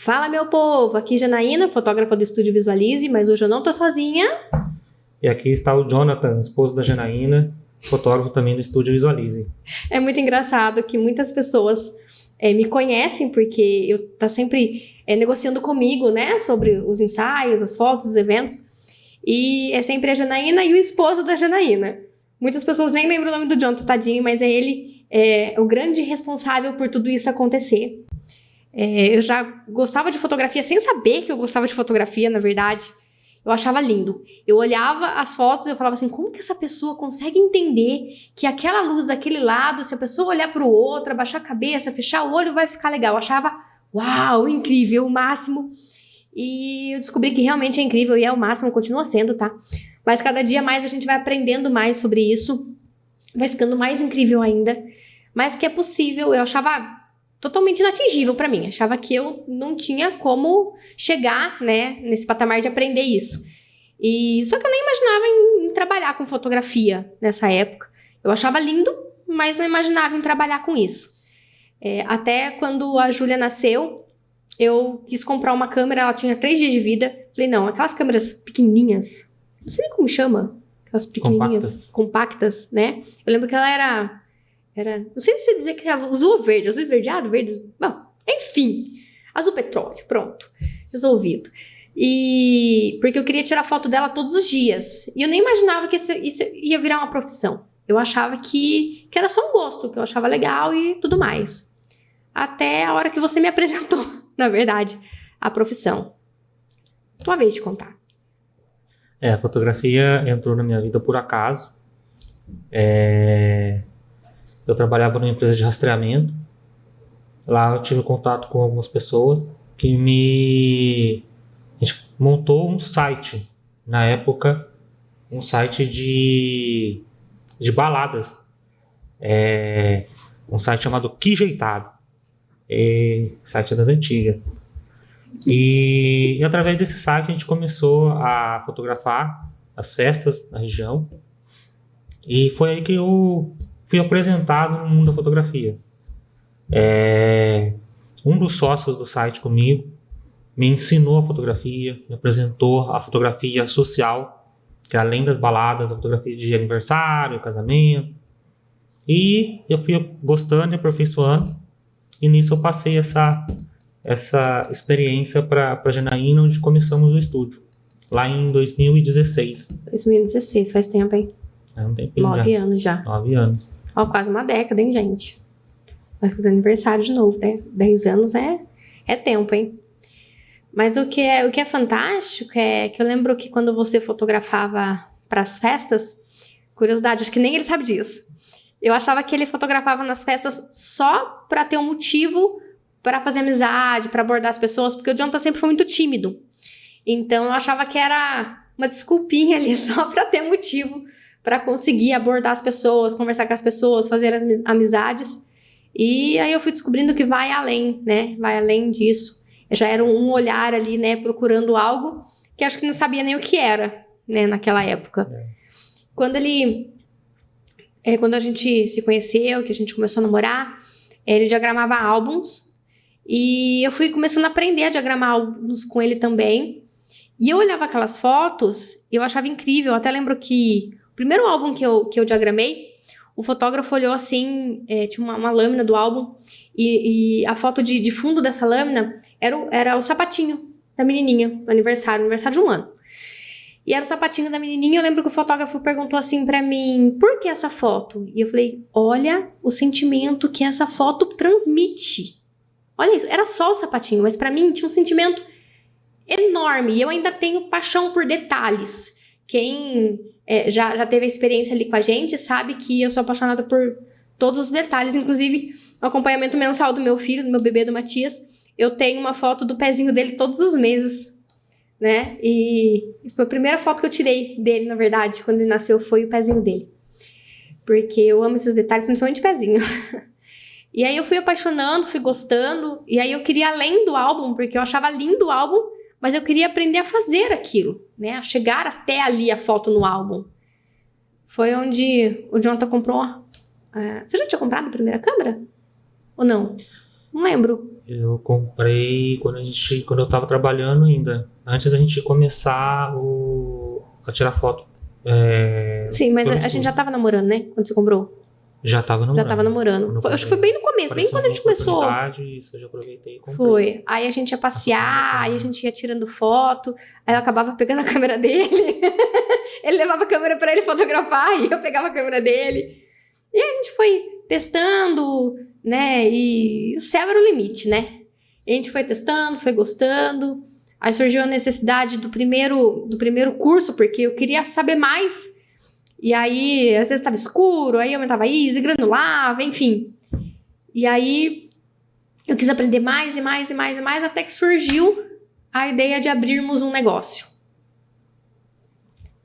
Fala, meu povo! Aqui Janaína, fotógrafa do Estúdio Visualize, mas hoje eu não tô sozinha. E aqui está o Jonathan, esposo da Janaína, fotógrafo também do Estúdio Visualize. É muito engraçado que muitas pessoas me conhecem porque eu tá sempre negociando comigo, né, sobre os ensaios, as fotos, os eventos. E é sempre a Janaína e o esposo da Janaína. Muitas pessoas nem lembram o nome do Jonathan, tadinho, mas é ele o grande responsável por tudo isso acontecer. Eu já gostava de fotografia sem saber que eu gostava de fotografia, na verdade. Eu achava lindo. Eu olhava as fotos e eu falava assim, como que essa pessoa consegue entender que aquela luz daquele lado, se a pessoa olhar para o outro, abaixar a cabeça, fechar o olho, vai ficar legal. Eu achava, uau, incrível, o máximo. E eu descobri que realmente é incrível e é o máximo, continua sendo, tá? Mas cada dia mais a gente vai aprendendo mais sobre isso, vai ficando mais incrível ainda. Mas que é possível, eu achava totalmente inatingível pra mim. Achava que eu não tinha como chegar, né, nesse patamar de aprender isso. Só que eu nem imaginava em trabalhar com fotografia nessa época. Eu achava lindo, mas não imaginava em trabalhar com isso. Até quando a Júlia nasceu, eu quis comprar uma câmera, ela tinha 3 dias de vida. Falei, não, aquelas câmeras pequenininhas, não sei nem como chama, aquelas pequenininhas, compactas, né? Eu lembro que ela era não sei se dizer que azul verde, azul esverdeado, verde, bom, enfim, azul petróleo, pronto, resolvido. Porque eu queria tirar foto dela todos os dias, e eu nem imaginava que isso ia virar uma profissão. Eu achava que era só um gosto, que eu achava legal e tudo mais. Até a hora que você me apresentou, na verdade, a profissão. Tua vez de contar. A fotografia entrou na minha vida por acaso. Eu trabalhava numa empresa de rastreamento. Lá eu tive contato com algumas pessoas que a gente montou um site, na época, um site de baladas. Um site chamado Que Jeitado. Site das antigas. E através desse site a gente começou a fotografar as festas na região. E foi aí que eu fui apresentado no mundo da fotografia. Um dos sócios do site comigo me ensinou a fotografia, me apresentou a fotografia social, que além das baladas, a fotografia de aniversário, casamento. E eu fui gostando e aperfeiçoando, e nisso eu passei essa experiência para Janaína, onde começamos o estúdio, lá em 2016. 2016, faz tempo, hein? Um tempinho 9 anos já. 9 anos. Ó, quase uma década, hein, gente? Vai fazer aniversário de novo, né? 10 anos é tempo, hein? Mas o que é fantástico é que eu lembro que quando você fotografava para as festas, curiosidade, acho que nem ele sabe disso. Eu achava que ele fotografava nas festas só para ter um motivo para fazer amizade, para abordar as pessoas, porque o Jonathan sempre foi muito tímido. Então eu achava que era uma desculpinha ali só para ter motivo para conseguir abordar as pessoas, conversar com as pessoas, fazer as amizades. E aí eu fui descobrindo que vai além, né? Vai além disso. Já era um olhar ali, né? Procurando algo que acho que não sabia nem o que era, né? Naquela época. Quando a gente se conheceu, que a gente começou a namorar, ele diagramava álbuns. E eu fui começando a aprender a diagramar álbuns com ele também. E eu olhava aquelas fotos e eu achava incrível. Eu até lembro que o primeiro álbum que eu diagramei, o fotógrafo olhou assim, tinha uma lâmina do álbum, e a foto de fundo dessa lâmina era o sapatinho da menininha, no aniversário de 1 ano. E era o sapatinho da menininha. Eu lembro que o fotógrafo perguntou assim pra mim, por que essa foto? E eu falei, olha o sentimento que essa foto transmite. Olha isso, era só o sapatinho, mas pra mim tinha um sentimento enorme. E eu ainda tenho paixão por detalhes. Quem já teve a experiência ali com a gente sabe que eu sou apaixonada por todos os detalhes, inclusive o acompanhamento mensal do meu filho, do meu bebê, do Matias. Eu tenho uma foto do pezinho dele todos os meses, né? E foi a primeira foto que eu tirei dele, na verdade, quando ele nasceu, foi o pezinho dele. Porque eu amo esses detalhes, principalmente o pezinho. E aí eu fui apaixonando, fui gostando, e aí eu queria além do álbum, porque eu achava lindo o álbum, mas eu queria aprender a fazer aquilo, né? A chegar até ali a foto no álbum. Foi onde o Jonathan comprou. Você já tinha comprado a primeira câmera? Ou não? Não lembro. Eu comprei quando eu tava trabalhando ainda. Antes da gente começar a tirar foto. Sim, mas pelo a gente estúdio. já tava namorando, né? Quando você comprou. Já tava Já namorando. tava namorando. Quando eu Acho que foi bem no começo, bem apareceu quando a uma gente começou. oportunidade, isso, eu já aproveitei e comprei. Foi. Aí a gente ia passear, aí a gente ia tirando foto, aí eu acabava pegando a câmera dele. Ele levava a câmera pra ele fotografar e eu pegava a câmera dele. E aí a gente foi testando, né? E o céu era o limite, né? E a gente foi testando, foi gostando. Aí surgiu a necessidade do primeiro curso, porque eu queria saber mais. E aí, às vezes estava escuro, aí aumentava ISO, granulava, enfim. E aí, eu quis aprender mais e mais e mais e mais, até que surgiu a ideia de abrirmos um negócio.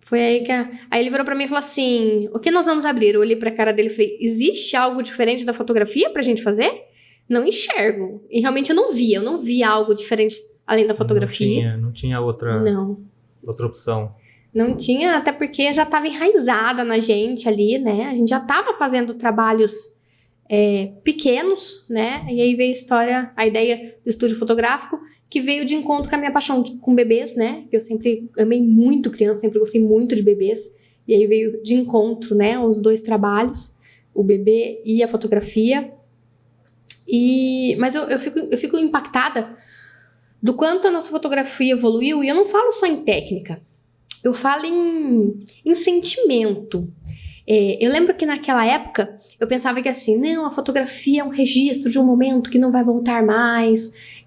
Foi aí que... Aí ele virou pra mim e falou assim, o que nós vamos abrir? Eu olhei pra cara dele e falei, existe algo diferente da fotografia pra gente fazer? Não enxergo. E realmente eu não via algo diferente além da fotografia. Não tinha outra opção. Não tinha, até porque já estava enraizada na gente ali, né? A gente já estava fazendo trabalhos pequenos, né? E aí veio a ideia do estúdio fotográfico, que veio de encontro com a minha paixão com bebês, né? Que eu sempre amei muito criança, sempre gostei muito de bebês. E aí veio de encontro, né? Os dois trabalhos, o bebê e a fotografia. Mas eu fico impactada do quanto a nossa fotografia evoluiu, e eu não falo só em técnica. Eu falo em sentimento. Eu lembro que naquela época eu pensava que assim, não, a fotografia é um registro de um momento que não vai voltar mais,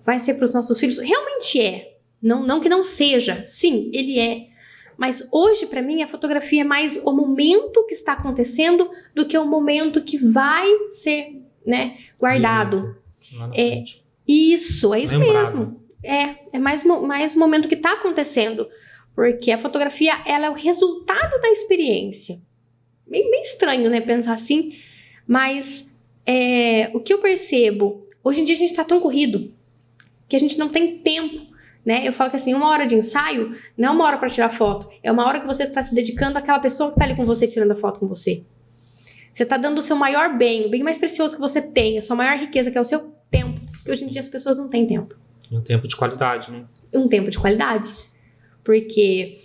vai ser para os nossos filhos. Realmente é. Não que não seja. Sim, ele é. Mas hoje, para mim, a fotografia é mais o momento que está acontecendo do que o momento que vai ser, né, guardado. Lá na frente. Isso, é isso Lembrado. mesmo. É mais o momento que está acontecendo. Porque a fotografia, ela é o resultado da experiência. Bem estranho, né, pensar assim. Mas o que eu percebo, hoje em dia a gente está tão corrido que a gente não tem tempo, né? Eu falo que assim, 1 hora de ensaio não é 1 hora para tirar foto. É 1 hora que você está se dedicando àquela pessoa que está ali com você, tirando a foto com você. Você está dando o seu maior bem, o bem mais precioso que você tem, a sua maior riqueza, que é o seu tempo. Porque hoje em dia as pessoas não têm tempo. Um tempo de qualidade, né? Um tempo de qualidade. Porque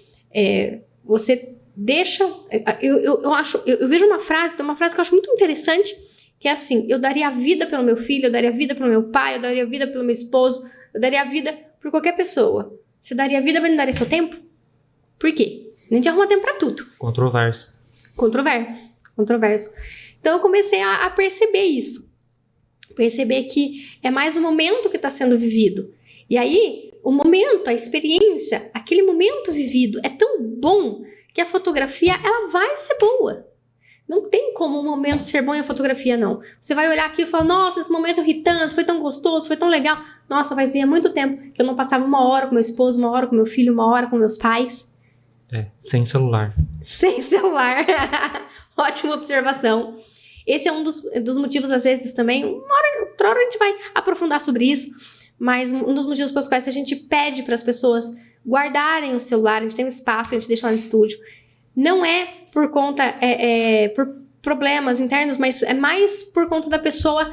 você deixa... Eu vejo uma frase que eu acho muito interessante, que é assim, eu daria a vida pelo meu filho, eu daria a vida pelo meu pai, eu daria a vida pelo meu esposo, eu daria a vida por qualquer pessoa. Você daria a vida, mas não daria seu tempo? Por quê? A gente arruma tempo pra tudo. Controverso. Então eu comecei a perceber isso. Perceber que é mais o momento que está sendo vivido. E aí, o momento, a experiência, aquele momento vivido é tão bom que a fotografia, ela vai ser boa. Não tem como um momento ser bom e a fotografia não. Você vai olhar aqui e falar, nossa, esse momento eu ri tanto, foi tão gostoso, foi tão legal. Nossa, fazia muito tempo que eu não passava 1 hora com meu esposo, 1 hora com meu filho, 1 hora com meus pais. Sem celular. Sem celular. Ótima observação. Esse é um dos motivos, às vezes, também, outra hora a gente vai aprofundar sobre isso, mas um dos motivos pelos quais a gente pede para as pessoas guardarem o celular, a gente tem um espaço, a gente deixa lá no estúdio, não é por conta, por problemas internos, mas é mais por conta da pessoa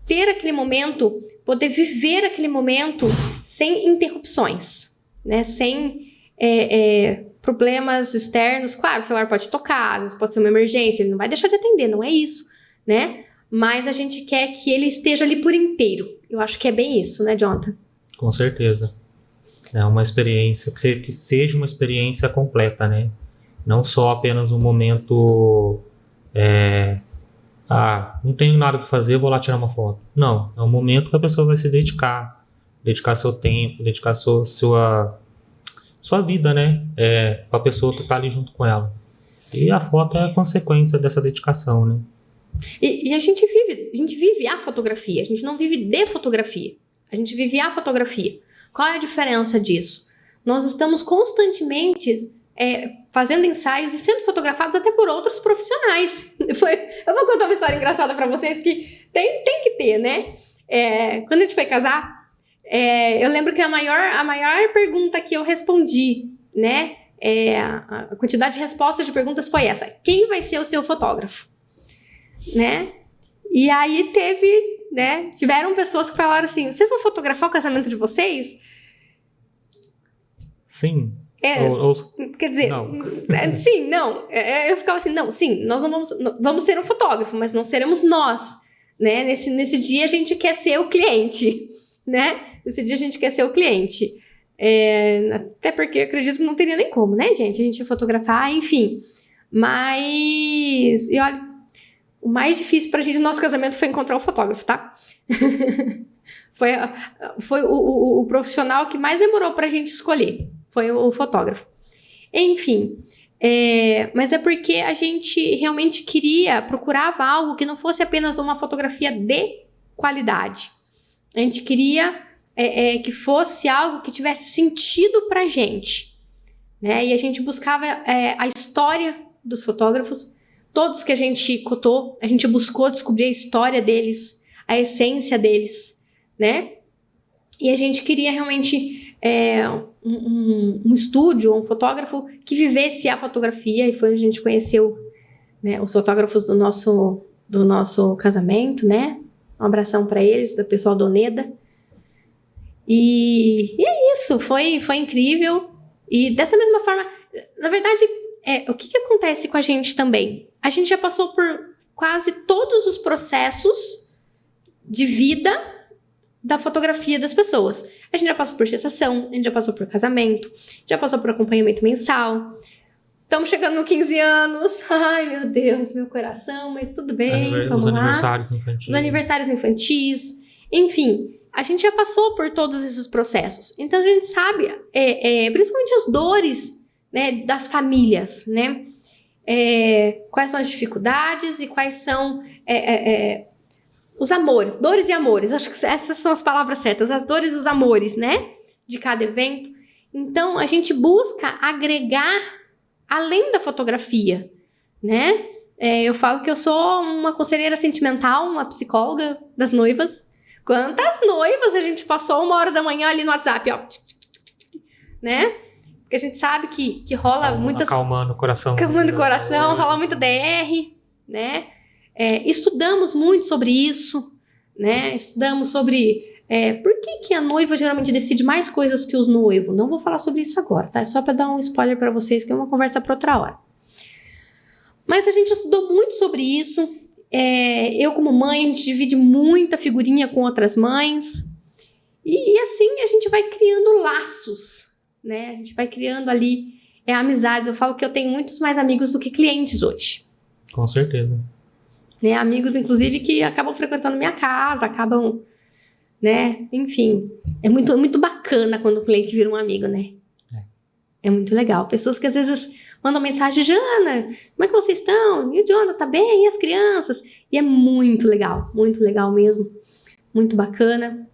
ter aquele momento, poder viver aquele momento sem interrupções, né? Sem problemas externos. Claro, o celular pode tocar, às vezes pode ser uma emergência, ele não vai deixar de atender, não é isso, né? Mas a gente quer que ele esteja ali por inteiro. Eu acho que é bem isso, né, Jonathan? Com certeza. É uma experiência, que seja uma experiência completa, né? Não só apenas um momento... não tenho nada que fazer, vou lá tirar uma foto. Não, é um momento que a pessoa vai se dedicar seu tempo, dedicar sua vida, né? Para a pessoa que está ali junto com ela. E a foto é a consequência dessa dedicação, né? E a gente vive a fotografia, a gente não vive de fotografia, a gente vive a fotografia. Qual é a diferença disso? Nós estamos constantemente fazendo ensaios e sendo fotografados até por outros profissionais. Eu vou contar uma história engraçada para vocês que tem que ter, né? Quando a gente foi casar, eu lembro que a maior pergunta que eu respondi, né? A quantidade de respostas de perguntas foi essa: quem vai ser o seu fotógrafo? Né? E aí teve né? Tiveram pessoas que falaram assim, vocês vão fotografar o casamento de vocês? Sim. Quer dizer, não. Sim, não. Eu ficava assim, não, sim, nós não vamos ter um fotógrafo, mas não seremos nós, né? Nesse dia a gente quer ser o cliente, né? Nesse dia a gente quer ser o cliente. Até porque eu acredito que não teria nem como, né, gente? A gente ia fotografar, enfim. Mas, e olha, o mais difícil pra gente no nosso casamento foi encontrar o fotógrafo, tá? Foi o profissional que mais demorou pra gente escolher. Foi o fotógrafo. Enfim, mas é porque a gente realmente procurava algo que não fosse apenas uma fotografia de qualidade. A gente queria que fosse algo que tivesse sentido pra gente, né? E a gente buscava a história dos fotógrafos, todos que a gente cotou, a gente buscou descobrir a história deles, a essência deles, né? E a gente queria realmente um estúdio, um fotógrafo que vivesse a fotografia, e foi onde a gente conheceu, né, os fotógrafos do nosso casamento, né? Um abração para eles, do pessoal do Oneda. E é isso, foi incrível. E dessa mesma forma, na verdade, o que acontece com a gente também? A gente já passou por quase todos os processos de vida da fotografia das pessoas. A gente já passou por gestação, a gente já passou por casamento, já passou por acompanhamento mensal. Estamos chegando no 15 anos. Ai, meu Deus, meu coração, mas tudo bem, vamos lá. Os aniversários infantis. Enfim, a gente já passou por todos esses processos. Então, a gente sabe, principalmente as dores, né, das famílias, né? Quais são as dificuldades e quais são os amores, dores e amores. Acho que essas são as palavras certas, as dores e os amores, né? De cada evento. Então, a gente busca agregar além da fotografia, né? Eu falo que eu sou uma conselheira sentimental, uma psicóloga das noivas. Quantas noivas a gente passou 1h da manhã ali no WhatsApp, ó. Né? Porque a gente sabe que rola muitas... Acalmando o coração. Acalmando o coração, rola muita DR, né? Estudamos muito sobre isso, né? Estudamos sobre por que a noiva geralmente decide mais coisas que os noivos. Não vou falar sobre isso agora, tá? É só para dar um spoiler para vocês, que é uma conversa para outra hora. Mas a gente estudou muito sobre isso. Eu, como mãe, a gente divide muita figurinha com outras mães. E assim a gente vai criando laços, né? A gente vai criando ali amizades. Eu falo que eu tenho muitos mais amigos do que clientes hoje. Com certeza. Né? Amigos, inclusive, que acabam frequentando minha casa, acabam, né? Enfim, é muito bacana quando o cliente vira um amigo, né? É muito legal. Pessoas que às vezes mandam mensagem, Jana, como é que vocês estão? E o Jonathan tá bem? E as crianças? E é muito legal mesmo. Muito bacana.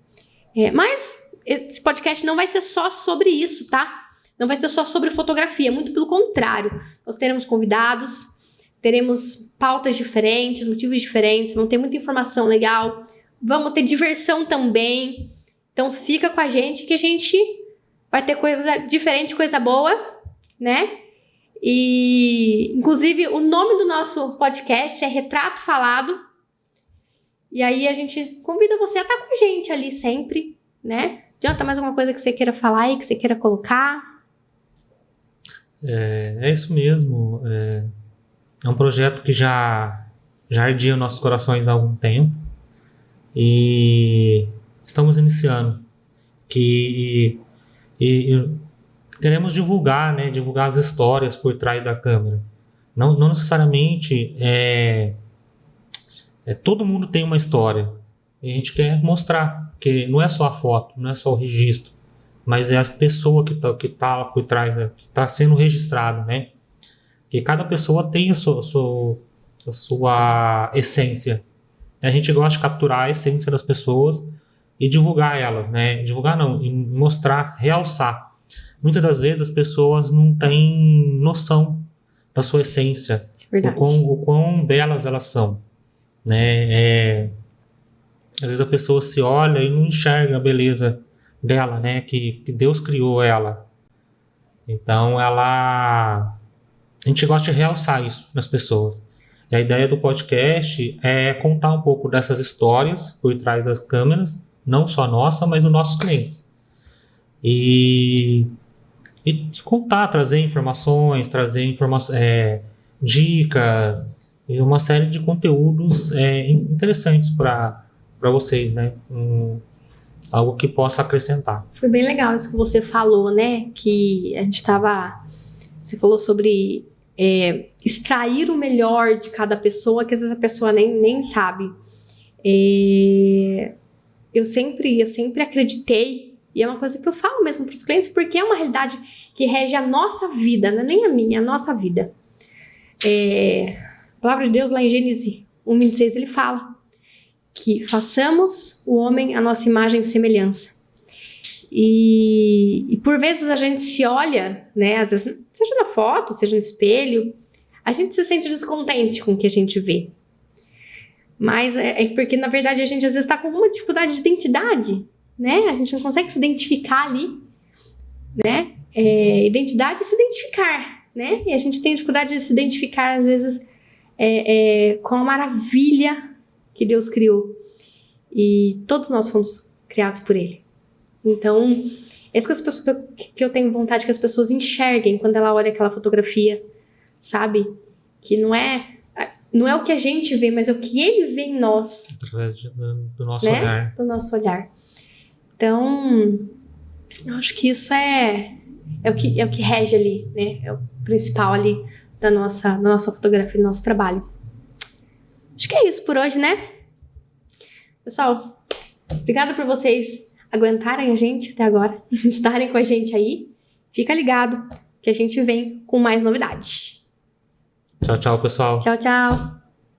Mas esse podcast não vai ser só sobre isso, tá? Não vai ser só sobre fotografia, muito pelo contrário. Nós teremos convidados, teremos pautas diferentes, motivos diferentes, vão ter muita informação legal, vamos ter diversão também. Então fica com a gente que a gente vai ter coisa diferente, coisa boa, né? E, inclusive, o nome do nosso podcast é Retrato Falado. E aí a gente convida você a estar com a gente ali sempre, né? Adianta mais alguma coisa que você queira falar aí, que você queira colocar? É isso mesmo. É um projeto que já ardia nos nossos corações há algum tempo. E estamos iniciando. E queremos divulgar, né? Divulgar as histórias por trás da câmera. Não necessariamente todo mundo tem uma história. E a gente quer mostrar, porque não é só a foto, não é só o registro, mas é a pessoa que tá por trás, né, que está sendo registrada, né? Porque cada pessoa tem a sua essência. A gente gosta de capturar a essência das pessoas e divulgar elas, né? Divulgar não, e mostrar, realçar. Muitas das vezes as pessoas não têm noção da sua essência, o quão belas elas são, né? Às vezes a pessoa se olha e não enxerga a beleza dela, né? Que Deus criou ela. Então a gente gosta de realçar isso nas pessoas. E a ideia do podcast é contar um pouco dessas histórias por trás das câmeras, não só nossa, mas dos nossos clientes. E contar, trazer informações, dicas e uma série de conteúdos interessantes para vocês, né? Algo que possa acrescentar. Foi bem legal isso que você falou, né? Que a gente você falou sobre extrair o melhor de cada pessoa, que às vezes a pessoa nem sabe. Eu sempre acreditei, e é uma coisa que eu falo mesmo para os clientes, porque é uma realidade que rege a nossa vida, não é nem a minha, é a nossa vida. A palavra de Deus lá em Gênesis 1:26, ele fala que façamos o homem a nossa imagem e semelhança. E por vezes a gente se olha, né, às vezes, seja na foto, seja no espelho, a gente se sente descontente com o que a gente vê. Mas é porque, na verdade, a gente às vezes está com uma dificuldade de identidade, né? A gente não consegue se identificar ali, né? Identidade é se identificar, né? E a gente tem dificuldade de se identificar, às vezes, com a maravilha que Deus criou. E todos nós fomos criados por Ele. Então, é isso que eu tenho vontade que as pessoas enxerguem quando ela olha aquela fotografia, sabe? Que não é o que a gente vê, mas é o que Ele vê em nós. Através do nosso né? olhar. Do nosso olhar. Então, eu acho que isso é o que rege ali, né? É o principal ali da nossa fotografia, do nosso trabalho. Acho que é isso por hoje, né? Pessoal, obrigada por vocês aguentarem a gente até agora, estarem com a gente aí. Fica ligado que a gente vem com mais novidades. Tchau, tchau, pessoal. Tchau, tchau.